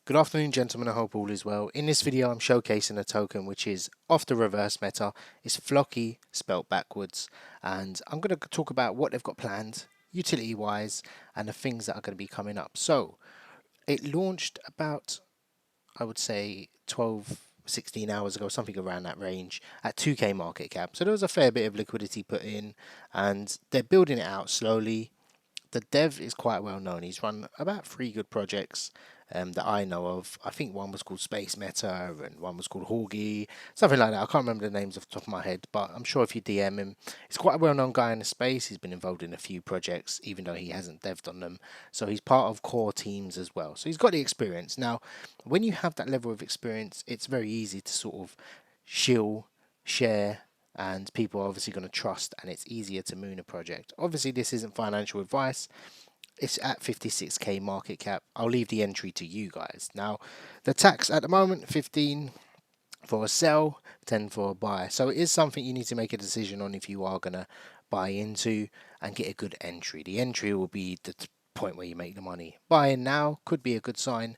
Good afternoon, gentlemen. I hope all is well. In this video, I'm showcasing a token which is off the reverse meta. It's Floki, spelt backwards. And I'm going to talk about what they've got planned, utility-wise, and the things that are going to be coming up. So, it launched about, I would say, 12, 16 hours ago, something around that range, at 2k market cap. So there was a fair bit of liquidity put in, and they're building it out slowly. The dev is quite well known. He's run about 3 good projects that I know of. I think one was called Space Meta and one was called Horgy, something like that. I can't remember the names off the top of my head, but I'm sure if you DM him, he's quite a well known guy in the space. He's been involved in a few projects, even though he hasn't devved on them. So he's part of core teams as well. So he's got the experience. Now, when you have that level of experience, it's very easy to sort of shill, share, and people are obviously going to trust, and it's easier to moon a project. Obviously, this isn't financial advice. It's at 56k market cap. I'll leave the entry to you guys. Now, the tax at the moment, 15 for a sell, 10 for a buy. So it is something you need to make a decision on if you are going to buy into and get a good entry. The entry will be the point where you make the money. Buying now could be a good sign.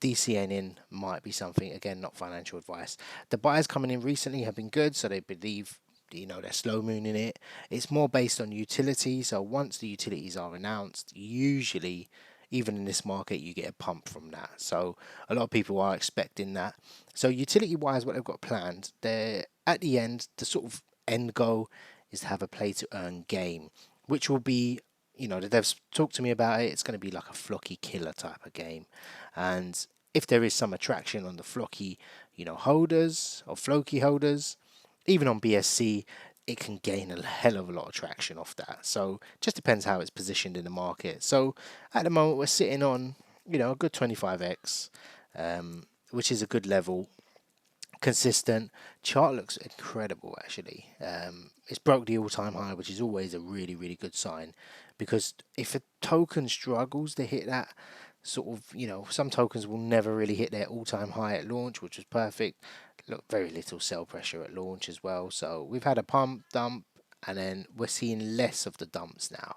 DCN in might be something, again, not financial advice. The buyers coming in recently have been good, so they believe, they're slow mooning it. It's more based on utility, so once the utilities are announced, usually, even in this market, you get a pump from that. So a lot of people are expecting that. So utility wise, what they've got planned, they're at the end, the sort of end goal is to have a play to earn game, which will be, the devs talked to me about it. It's going to be like a Floki killer type of game. And if there is some attraction on the Floki, holders or Floki holders, even on BSC, it can gain a hell of a lot of traction off that. So just depends how it's positioned in the market. So at the moment, we're sitting on, a good 25x, which is a good level. Consistent. Chart looks incredible, actually. It's broke the all-time high, which is always a really, really good sign, because if a token struggles to hit that sort of, some tokens will never really hit their all-time high at launch, which was perfect. Look, very little sell pressure at launch as well. So we've had a pump, dump, and then we're seeing less of the dumps now.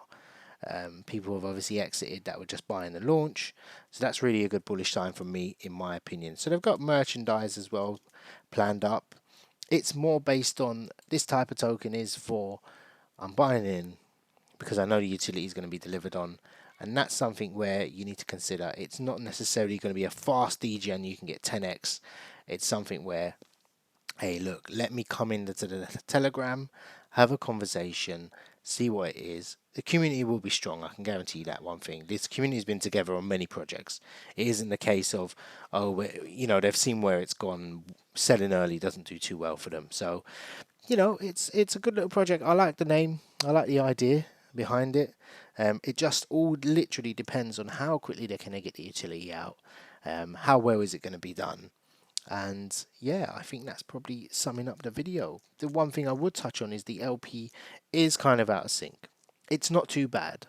People have obviously exited that were just buying the launch, so that's really a good bullish sign from me, in my opinion. So they've got merchandise as well planned up. It's more based on, this type of token is for, I'm buying in because I know the utility is going to be delivered on, and that's something where you need to consider. It's not necessarily going to be a fast degen you can get 10x. It's something where, hey, look, let me come into the Telegram, have a conversation, see what it is. The community will be strong, I can guarantee you that one thing. This community has been together on many projects. It isn't the case of, they've seen where it's gone, selling early doesn't do too well for them. So, it's a good little project. I like the name, I like the idea behind it. It just all literally depends on how quickly they're going to get the utility out, how well is it going to be done. And yeah, I think that's probably summing up the video. The one thing I would touch on is the LP is kind of out of sync. It's not too bad.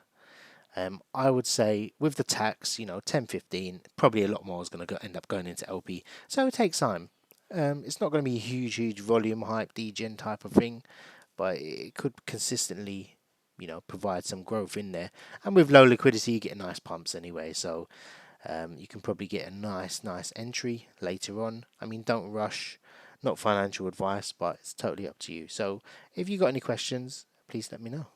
I would say with the tax, 10, 15, probably a lot more is going to end up going into LP. So it takes time. It's not going to be a huge volume hype degen type of thing, but it could consistently, provide some growth in there. And with low liquidity, you get nice pumps anyway. So you can probably get a nice entry later on. I mean, don't rush. Not financial advice, but it's totally up to you. So if you got any questions, please let me know.